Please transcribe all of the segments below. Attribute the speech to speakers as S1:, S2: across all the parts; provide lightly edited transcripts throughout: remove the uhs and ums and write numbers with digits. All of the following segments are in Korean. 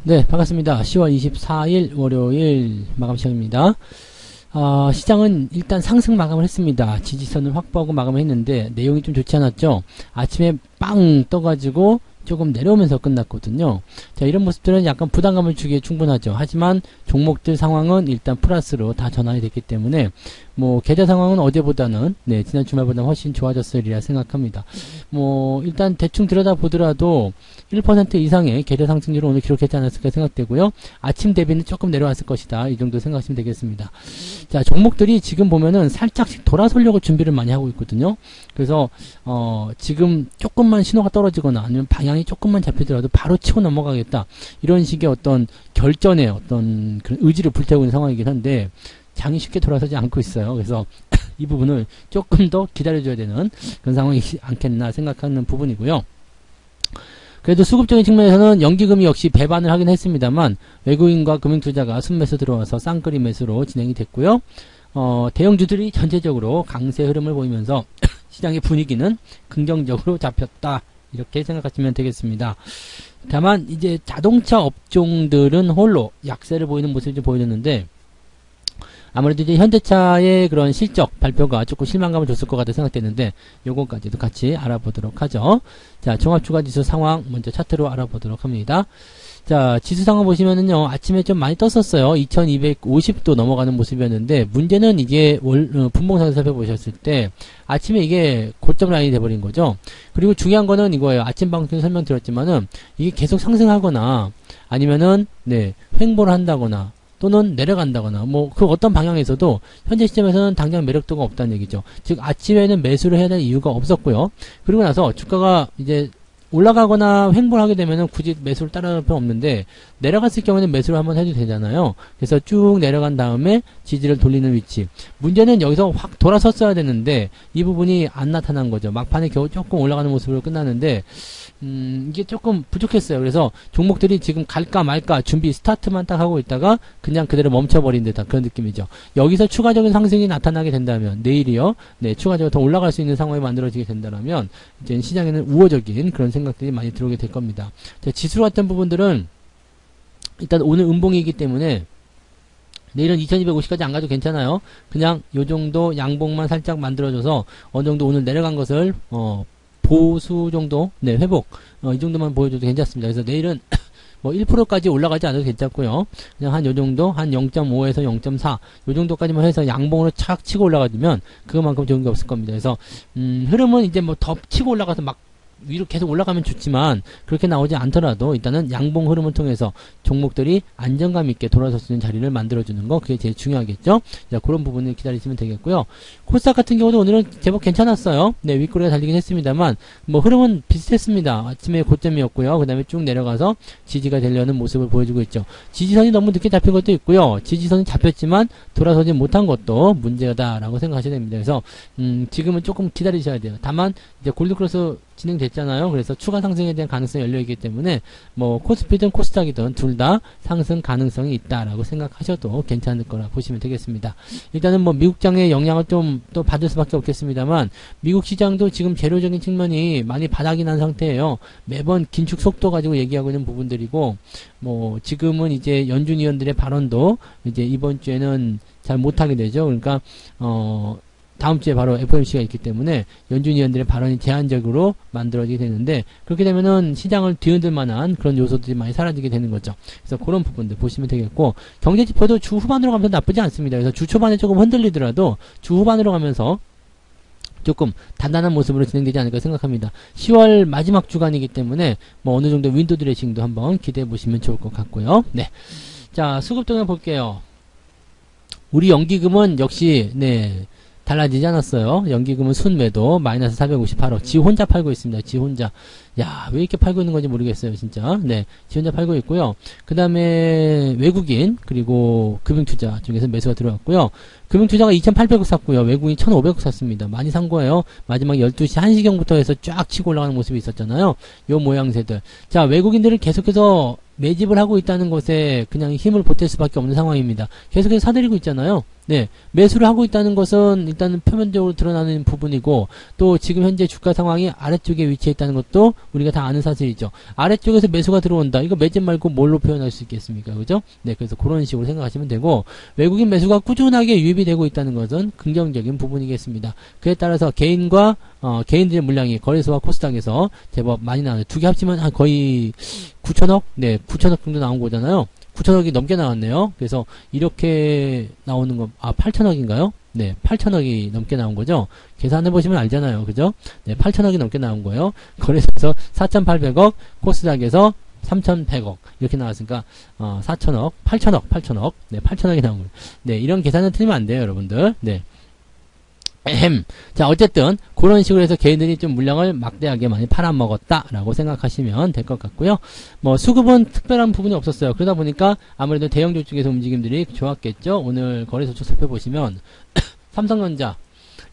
S1: 네, 반갑습니다. 10월 24일 월요일 마감 시간입니다. 시장은 일단 상승 마감을 했습니다. 지지선을 확보하고 마감을 했는데 내용이 좀 좋지 않았죠? 아침에 빵 떠가지고 조금 내려오면서 끝났거든요. 자, 이런 모습들은 약간 부담감을 주기에 충분하죠. 하지만 종목들 상황은 일단 플러스로 다 전환이 됐기 때문에 계좌 상황은 어제보다는 지난 주말보다 훨씬 좋아졌으리라 생각합니다. 일단 대충 들여다보더라도 1% 이상의 계좌 상승률을 오늘 기록했지 않았을까 생각되고요. 아침 대비는 조금 내려왔을 것이다. 이 정도 생각하시면 되겠습니다. 자, 종목들이 지금 보면은 살짝씩 돌아서려고 준비를 많이 하고 있거든요. 그래서 지금 조금만 신호가 떨어지거나 아니면 방향이 조금만 잡히더라도 바로 치고 넘어가겠다. 이런 식의 어떤 결전의 어떤 그런 의지를 불태우고 있는 상황이긴 한데 장이 쉽게 돌아서지 않고 있어요. 그래서 이 부분을 조금 더 기다려줘야 되는 그런 상황이지 않겠나 생각하는 부분이고요. 그래도 수급적인 측면에서는 연기금이 역시 배반을 하긴 했습니다만 외국인과 금융투자가 순매수 들어와서 쌍끌이 매수로 진행이 됐고요. 대형주들이 전체적으로 강세 흐름을 보이면서 시장의 분위기는 긍정적으로 잡혔다. 이렇게 생각하시면 되겠습니다. 다만 이제 자동차 업종들은 홀로 약세를 보이는 모습이 좀 보여졌는데 아무래도 이제 현대차의 그런 실적 발표가 조금 실망감을 줬을 것 같아 생각되는데 요거까지도 같이 알아보도록 하죠. 자, 종합주가지수 상황 먼저 차트로 알아보도록 합니다. 자, 지수 상황 보시면은요, 아침에 좀 많이 떴었어요. 2250도 넘어가는 모습이었는데, 문제는 이게 분봉상에서 살펴보셨을 때, 아침에 이게 고점 라인이 돼버린 거죠. 그리고 중요한 거는 이거예요. 아침 방송에 설명드렸지만은, 이게 계속 상승하거나, 아니면은, 횡보를 한다거나, 또는 내려간다거나 그 어떤 방향에서도 현재 시점에서는 당장 매력도가 없다는 얘기죠. 즉 아침에는 매수를 해야 될 이유가 없었고요. 그리고 나서 주가가 이제 올라가거나 횡보를 하게 되면은 굳이 매수를 따라갈 필요 없는데 내려갔을 경우에는 매수를 한번 해도 되잖아요. 그래서 쭉 내려간 다음에 지지를 돌리는 위치. 문제는 여기서 확 돌아섰어야 되는데 이 부분이 안 나타난 거죠. 막판에 겨우 조금 올라가는 모습으로 끝났는데 이게 조금 부족했어요. 그래서 종목들이 지금 갈까 말까 준비 스타트만 딱 하고 있다가 그냥 그대로 멈춰버린 듯한 그런 느낌이죠. 여기서 추가적인 상승이 나타나게 된다면 내일이요. 추가적으로 더 올라갈 수 있는 상황이 만들어지게 된다면 이제 시장에는 우호적인 그런 생각들이 많이 들어오게 될 겁니다. 자, 지수 같은 부분들은 일단 오늘 음봉이기 때문에 내일은 2250까지 안 가도 괜찮아요. 그냥 요 정도 양봉만 살짝 만들어줘서 어느 정도 오늘 내려간 것을 보수 정도, 회복, 이 정도만 보여줘도 괜찮습니다. 그래서 내일은 1%까지 올라가지 않아도 괜찮고요. 그냥 한 요 정도, 한 0.5에서 0.4, 요 정도까지만 해서 양봉으로 착 치고 올라가주면 그것만큼 좋은 게 없을 겁니다. 그래서, 흐름은 이제 더 치고 올라가서 막 위로 계속 올라가면 좋지만 그렇게 나오지 않더라도 일단은 양봉 흐름을 통해서 종목들이 안정감 있게 돌아설 수 있는 자리를 만들어주는 거 그게 제일 중요하겠죠. 자, 그런 부분을 기다리시면 되겠고요. 코스닥 같은 경우도 오늘은 제법 괜찮았어요. 윗꼬리가 달리긴 했습니다만 흐름은 비슷했습니다. 아침에 고점이었고요. 그 다음에 쭉 내려가서 지지가 되려는 모습을 보여주고 있죠. 지지선이 너무 늦게 잡힌 것도 있고요. 지지선이 잡혔지만 돌아서지 못한 것도 문제다라고 생각하셔야 됩니다. 그래서 지금은 조금 기다리셔야 돼요. 다만 이제 골드크로스 진행됐잖아요. 그래서 추가 상승에 대한 가능성이 열려있기 때문에 코스피든 코스닥이든 둘 다 상승 가능성이 있다라고 생각하셔도 괜찮을 거라 보시면 되겠습니다. 일단은 미국장의 영향을 좀 또 받을 수밖에 없겠습니다만 미국 시장도 지금 재료적인 측면이 많이 바닥이 난 상태예요. 매번 긴축 속도 가지고 얘기하고 있는 부분들이고 지금은 이제 연준 위원들의 발언도 이제 이번 주에는 잘 못하게 되죠. 그러니까 다음 주에 바로 FOMC가 있기 때문에 연준 위원들의 발언이 제한적으로 만들어지게 되는데 그렇게 되면은 시장을 뒤흔들 만한 그런 요소들이 많이 사라지게 되는 거죠. 그래서 그런 부분들 보시면 되겠고 경제 지표도 주 후반으로 가면서 나쁘지 않습니다. 그래서 주 초반에 조금 흔들리더라도 주 후반으로 가면서 조금 단단한 모습으로 진행되지 않을까 생각합니다. 10월 마지막 주간이기 때문에 어느 정도 윈도우 드레싱도 한번 기대해 보시면 좋을 것 같고요. 자, 수급 동향 볼게요. 우리 연기금은 역시 달라지지 않았어요. 연기금은 순매도 마이너스 458억. 지 혼자 팔고 있습니다. 지 혼자. 야, 왜 이렇게 팔고 있는 건지 모르겠어요, 진짜. 네, 지 혼자 팔고 있고요. 그 다음에 외국인 그리고 금융투자 중에서 매수가 들어왔고요. 금융투자가 2,800억 샀고요. 외국인 1,500억 샀습니다. 많이 산 거예요. 마지막 12시 1시경부터 해서 쫙 치고 올라가는 모습이 있었잖아요. 요 모양새들. 자, 외국인들은 계속해서 매집을 하고 있다는 것에 그냥 힘을 보탤 수밖에 없는 상황입니다. 계속해서 사들이고 있잖아요. 네, 매수를 하고 있다는 것은 일단은 표면적으로 드러나는 부분이고, 또 지금 현재 주가 상황이 아래쪽에 위치해 있다는 것도 우리가 다 아는 사실이죠. 아래쪽에서 매수가 들어온다. 이거 매집 말고 뭘로 표현할 수 있겠습니까? 그죠? 네, 그래서 그런 식으로 생각하시면 되고, 외국인 매수가 꾸준하게 유입이 되고 있다는 것은 긍정적인 부분이겠습니다. 그에 따라서 개인들의 물량이 거래소와 코스닥에서 제법 많이 나와요. 두 개 합치면 한 거의 9천억? 네, 9천억 정도 나온 거잖아요. 9천억이 넘게 나왔네요. 그래서 이렇게 나오는 거, 8천억인가요? 네, 8천억이 넘게 나온 거죠. 계산해보시면 알잖아요. 그죠? 네, 8천억이 넘게 나온 거예요. 거래소에서 4,800억, 코스닥에서 3,100억. 이렇게 나왔으니까, 4천억, 8천억. 네, 8천억이 나온 거예요. 네, 이런 계산은 틀리면 안 돼요, 여러분들. 네. 자, 어쨌든 그런 식으로 해서 개인들이 좀 물량을 막대하게 많이 팔아먹었다라고 생각하시면 될 것 같고요. 뭐 수급은 특별한 부분이 없었어요. 그러다 보니까 아무래도 대형주 쪽에서 움직임들이 좋았겠죠. 오늘 거래소 쪽 살펴보시면 삼성전자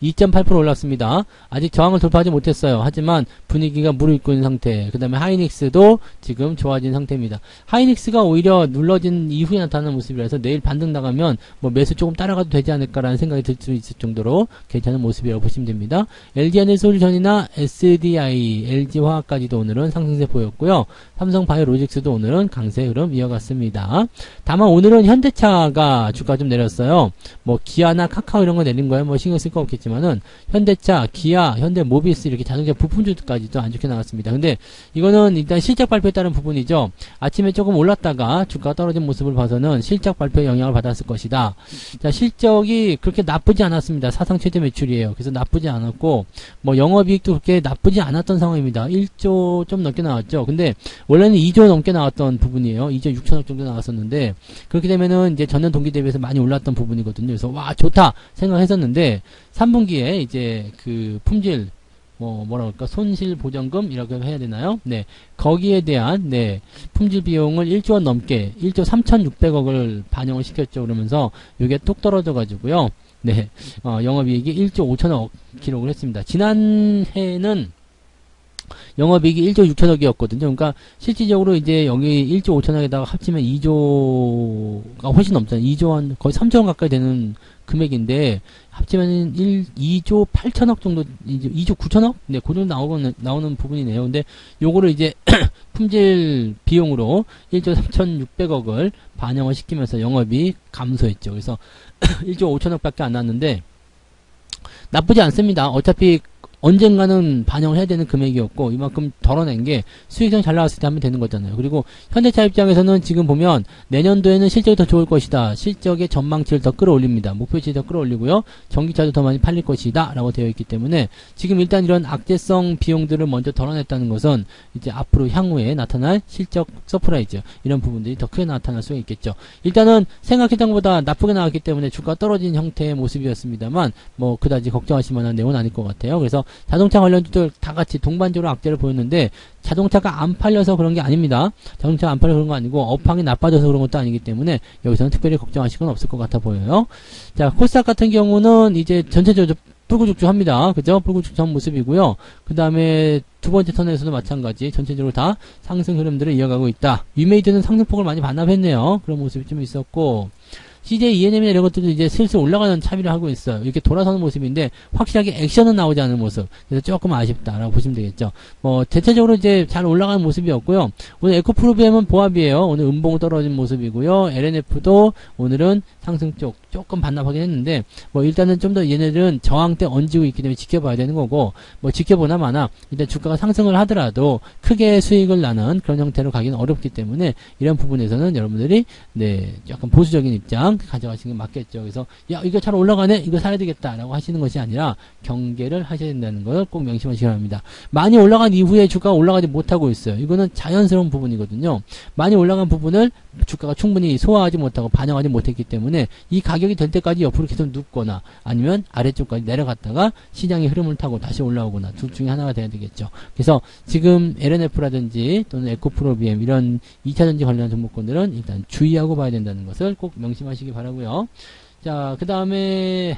S1: 2.8% 올랐습니다. 아직 저항을 돌파하지 못했어요. 하지만 분위기가 무르익고 있는 상태. 그 다음에 하이닉스도 지금 좋아진 상태입니다. 하이닉스가 오히려 눌러진 이후에 나타나는 모습이라서 내일 반등 나가면 뭐 매수 조금 따라가도 되지 않을까라는 생각이 들 수 있을 정도로 괜찮은 모습이라고 보시면 됩니다. LG에너지솔루션이나 SDI, LG화학까지도 오늘은 상승세 보였고요. 삼성바이오로직스도 오늘은 강세 흐름 이어갔습니다. 다만 오늘은 현대차가 주가 좀 내렸어요. 뭐 기아나 카카오 이런 거 내린 거야 뭐 신경 쓸 거 없겠지만 지만은 현대차, 기아, 현대모비스 이렇게 자동차 부품주까지도 안 좋게 나왔습니다. 근데 이거는 일단 실적 발표에 따른 부분이죠. 아침에 조금 올랐다가 주가가 떨어진 모습을 봐서는 실적 발표에 영향을 받았을 것이다. 자, 실적이 그렇게 나쁘지 않았습니다. 사상 최대 매출이에요. 그래서 나쁘지 않았고 뭐 영업이익도 그렇게 나쁘지 않았던 상황입니다. 1조 좀 넘게 나왔죠. 근데 원래는 2조 넘게 나왔던 부분이에요. 2조 6천억 정도 나왔었는데 그렇게 되면은 이제 전년 동기 대비해서 많이 올랐던 부분이거든요. 그래서 와 좋다 생각했었는데 3분기에 이제 그 품질 뭐라 그럴까 손실 보전금이라고 해야 되나요? 네, 거기에 대한 네 품질 비용을 1조 원 넘게 1조 3,600억을 반영을 시켰죠. 그러면서 이게 뚝 떨어져 가지고요. 네, 영업이익이 1조 5천억 기록을 했습니다. 지난해는 영업이익이 1조 6천억이었거든요. 그러니까 실질적으로 이제 여기 1조 5천억에다가 합치면 2조가 훨씬 넘잖아요. 2조 한 거의 3조 원 가까이 되는 금액인데 합치면 2조 8천억 정도, 2조 9천억? 네, 그 정도 나오는 부분이네요. 근데 요거를 이제 품질 비용으로 1조 3,600억을 반영을 시키면서 영업이 감소했죠. 그래서 1조 5천억 밖에 안 났는데 나쁘지 않습니다. 어차피 언젠가는 반영을 해야 되는 금액이었고 이만큼 덜어낸 게 수익성 잘 나왔을 때 하면 되는 거잖아요. 그리고 현대차 입장에서는 지금 보면 내년도에는 실적이 더 좋을 것이다. 실적의 전망치를 더 끌어올립니다. 목표치 더 끌어올리고요. 전기차도 더 많이 팔릴 것이다 라고 되어 있기 때문에 지금 일단 이런 악재성 비용들을 먼저 덜어냈다는 것은 이제 앞으로 향후에 나타날 실적 서프라이즈 이런 부분들이 더 크게 나타날 수가 있겠죠. 일단은 생각했던 것보다 나쁘게 나왔기 때문에 주가 떨어진 형태의 모습이었습니다만 뭐 그다지 걱정하실 만한 내용은 아닐 것 같아요. 그래서 자동차 관련주들 다 같이 동반적으로 악재를 보였는데 자동차가 안 팔려서 그런 게 아닙니다. 자동차가 안 팔려서 그런 거 아니고 업황이 나빠져서 그런 것도 아니기 때문에 여기서는 특별히 걱정하실 건 없을 것 같아 보여요. 자, 코스닥 같은 경우는 이제 전체적으로 뿔구죽죽합니다. 그죠? 뿔구죽죽한 모습이고요. 그 다음에 두 번째 턴에서도 마찬가지 전체적으로 다 상승 흐름들을 이어가고 있다. 위메이드는 상승폭을 많이 반납했네요. 그런 모습이 좀 있었고 CJ ENM이나 이런 것들도 이제 슬슬 올라가는 차비를 하고 있어요. 이렇게 돌아서는 모습인데 확실하게 액션은 나오지 않는 모습. 그래서 조금 아쉽다라고 보시면 되겠죠. 대체적으로 이제 잘 올라가는 모습이었고요. 오늘 에코프로비엠은 보합이에요. 오늘 음봉 떨어진 모습이고요. LNF도 오늘은 상승 쪽 조금 반납하긴 했는데 일단은 좀 더 얘네들은 저항대 얹고 있기 때문에 지켜봐야 되는 거고 지켜보나 마나 일단 주가가 상승을 하더라도 크게 수익을 나는 그런 형태로 가기는 어렵기 때문에 이런 부분에서는 여러분들이 네 약간 보수적인 입장 그렇게 가져가시는 게 맞겠죠. 그래서 야 이거 잘 올라가네 이거 사야 되겠다라고 하시는 것이 아니라 경계를 하셔야 된다는 걸 꼭 명심하시기 바랍니다. 많이 올라간 이후에 주가가 올라가지 못하고 있어요. 이거는 자연스러운 부분이거든요. 많이 올라간 부분을 주가가 충분히 소화하지 못하고 반영하지 못했기 때문에 이 가격이 될 때까지 옆으로 계속 눕거나 아니면 아래쪽까지 내려갔다가 시장의 흐름을 타고 다시 올라오거나 둘 중에 하나가 돼야 되겠죠. 그래서 지금 LNF라든지 또는 에코프로비엠 이런 2차전지 관련한 종목군들은 일단 주의하고 봐야 된다는 것을 꼭 명심하시기 바라고요. 자, 그 다음에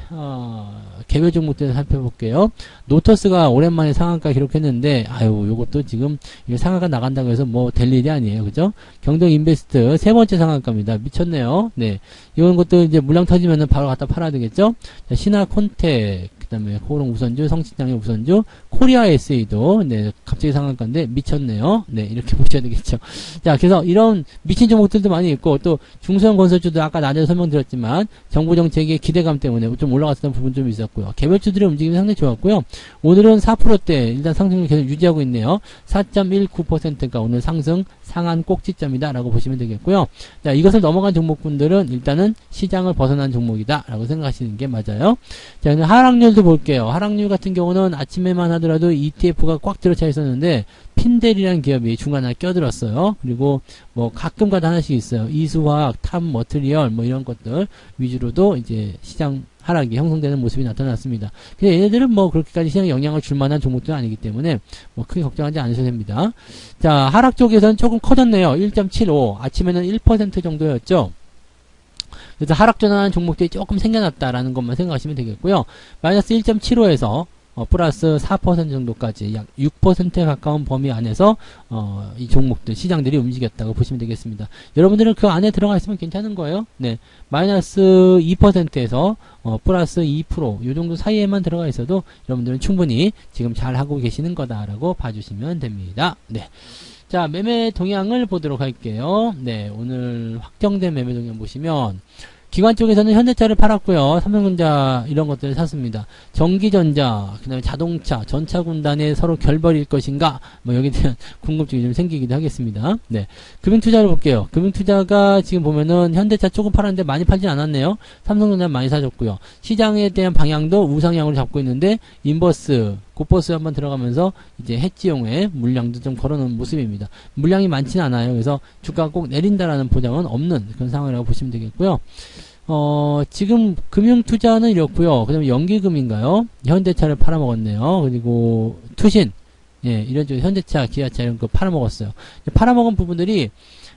S1: 개별 종목들 살펴볼게요. 노터스가 오랜만에 상한가 기록했는데 아유 요것도 지금 상한가 나간다고 해서 뭐 될 일이 아니에요. 그죠? 경동인베스트 세 번째 상한가입니다. 미쳤네요. 네, 이런 것도 이제 물량 터지면은 바로 갖다 팔아야 되겠죠? 자, 신화콘텍 그 다음에 호롱 우선주, 성신장의 우선주, 코리아 SA도, 네, 갑자기 상한가인데, 미쳤네요. 네, 이렇게 보셔야 되겠죠. 자, 그래서 이런 미친 종목들도 많이 있고, 또 중소형 건설주도 아까 낮에 설명드렸지만, 정부 정책의 기대감 때문에 좀 올라갔던 부분 좀 있었고요. 개별주들의 움직임이 상당히 좋았고요. 오늘은 4%대, 일단 상승을 계속 유지하고 있네요. 4.19%가 오늘 상승 상한 꼭지점이다 라고 보시면 되겠고요. 자, 이것을 넘어간 종목군들은 일단은 시장을 벗어난 종목이다 라고 생각하시는 게 맞아요. 자, 하락률도 볼게요. 하락률 같은 경우는 아침에만 하더라도 ETF가 꽉 들어차 있었는데 핀델이라는 기업이 중간에 껴들었어요. 그리고 뭐 가끔가다 하나씩 있어요. 이수화학, 탑 머트리얼 뭐 이런 것들 위주로도 이제 시장 하락이 형성되는 모습이 나타났습니다. 근데 얘네들은 뭐 그렇게까지 시장에 영향을 줄 만한 종목들은 아니기 때문에 뭐 크게 걱정하지 않으셔도 됩니다. 자, 하락 쪽에서는 조금 커졌네요. 1.75. 아침에는 1% 정도였죠. 그래서 하락 전환한 종목들이 조금 생겨났다라는 것만 생각하시면 되겠고요. 마이너스 1.75에서 플러스 4% 정도까지 약 6%에 가까운 범위 안에서 이 종목들 시장들이 움직였다고 보시면 되겠습니다. 여러분들은 그 안에 들어가 있으면 괜찮은 거예요. 네, 마이너스 2%에서 플러스 2% 요 정도 사이에만 들어가 있어도 여러분들은 충분히 지금 잘 하고 계시는 거다라고 봐주시면 됩니다. 네. 자, 매매 동향을 보도록 할게요. 네, 오늘 확정된 매매 동향 보시면 기관 쪽에서는 현대차를 팔았고요. 삼성전자 이런 것들을 샀습니다. 전기전자, 그 다음에 자동차, 전차군단에 서로 결벌일 것인가? 뭐 여기에 대한 궁금증이 좀 생기기도 하겠습니다. 네. 금융투자를 볼게요. 금융투자가 지금 보면은 현대차 조금 팔았는데 많이 팔진 않았네요. 삼성전자 많이 사줬고요. 시장에 대한 방향도 우상향으로 잡고 있는데 인버스, 고버스 한번 들어가면서 이제 해지용에 물량도 좀 걸어놓은 모습입니다. 물량이 많지는 않아요. 그래서 주가가 꼭 내린다라는 보장은 없는 그런 상황이라고 보시면 되겠고요. 지금 금융투자는 이렇고요. 그 다음에 연기금인가요? 현대차를 팔아먹었네요. 그리고 투신, 예, 이런 쪽 현대차, 기아차 이런 거 팔아먹었어요. 팔아먹은 부분들이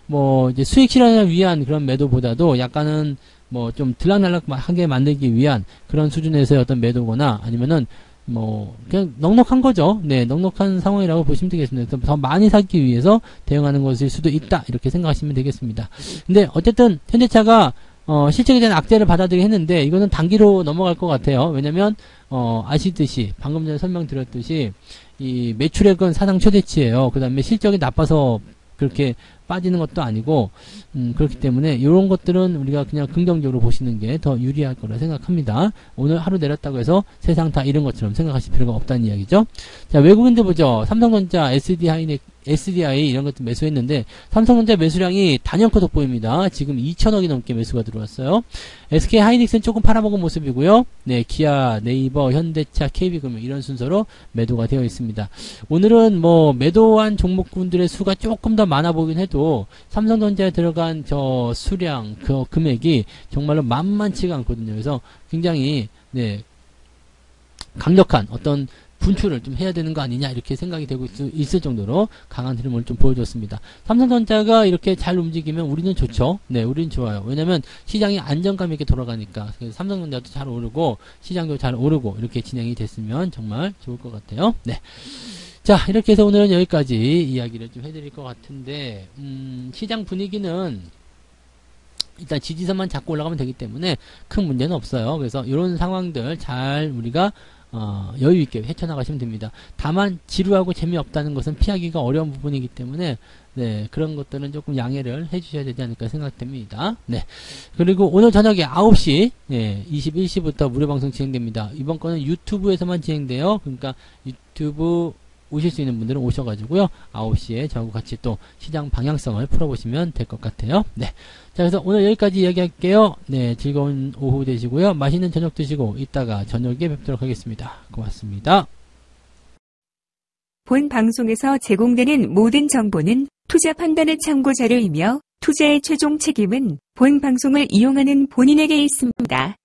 S1: 뭐 이제 수익 실현을 위한 그런 매도보다도 약간은 뭐 좀 들락날락하게 만들기 위한 그런 수준에서의 어떤 매도거나 아니면은 뭐 그냥 넉넉한 거죠. 네, 넉넉한 상황이라고 보시면 되겠습니다. 더 많이 사기 위해서 대응하는 것일 수도 있다 이렇게 생각하시면 되겠습니다. 근데 어쨌든 현대차가 실적에 대한 악재를 받아들이긴 했는데 이거는 단기로 넘어갈 것 같아요. 왜냐면 아시듯이 방금 전에 설명드렸듯이 이 매출액은 사상 최대치예요. 그 다음에 실적이 나빠서 그렇게 빠지는 것도 아니고 그렇기 때문에 이런 것들은 우리가 그냥 긍정적으로 보시는 게 더 유리할 거라 생각합니다. 오늘 하루 내렸다고 해서 세상 다 이런 것처럼 생각하실 필요가 없다는 이야기죠. 자, 외국인들 보죠. 삼성전자, SDI 이런 것도 매수했는데 삼성전자 매수량이 단연코 돋보입니다. 지금 2천억이 넘게 매수가 들어왔어요. SK하이닉스는 조금 팔아먹은 모습이고요. 네, 기아, 네이버, 현대차, KB금융 이런 순서로 매도가 되어 있습니다. 오늘은 뭐 매도한 종목군들의 수가 조금 더 많아 보긴 해도 삼성전자에 들어간 저 수량, 그 금액이 정말로 만만치가 않거든요. 그래서 굉장히 네, 강력한 어떤 분출을 좀 해야 되는 거 아니냐 이렇게 생각이 되고 있을 정도로 강한 흐름을 좀 보여줬습니다. 삼성전자가 이렇게 잘 움직이면 우리는 좋죠. 네, 우리는 좋아요. 왜냐면 시장이 안정감 있게 돌아가니까. 그래서 삼성전자도 잘 오르고 시장도 잘 오르고 이렇게 진행이 됐으면 정말 좋을 것 같아요. 네. 자, 이렇게 해서 오늘은 여기까지 이야기를 좀 해드릴 것 같은데 시장 분위기는 일단 지지선만 잡고 올라가면 되기 때문에 큰 문제는 없어요. 그래서 이런 상황들 잘 우리가 여유있게 헤쳐나가시면 됩니다. 다만 지루하고 재미없다는 것은 피하기가 어려운 부분이기 때문에 네, 그런 것들은 조금 양해를 해주셔야 되지 않을까 생각됩니다. 네. 그리고 오늘 저녁에 9시, 네, 21시부터 무료 방송 진행됩니다. 이번 거는 유튜브에서만 진행돼요. 그러니까 유튜브 오실 수 있는 분들은 오셔가지고요. 9시에 저하고 같이 또 시장 방향성을 풀어보시면 될 것 같아요. 네. 자, 그래서 오늘 여기까지 이야기할게요. 네, 즐거운 오후 되시고요. 맛있는 저녁 드시고 이따가 저녁에 뵙도록 하겠습니다. 고맙습니다.
S2: 본 방송에서 제공되는 모든 정보는 투자 판단의 참고 자료이며 투자의 최종 책임은 본 방송을 이용하는 본인에게 있습니다.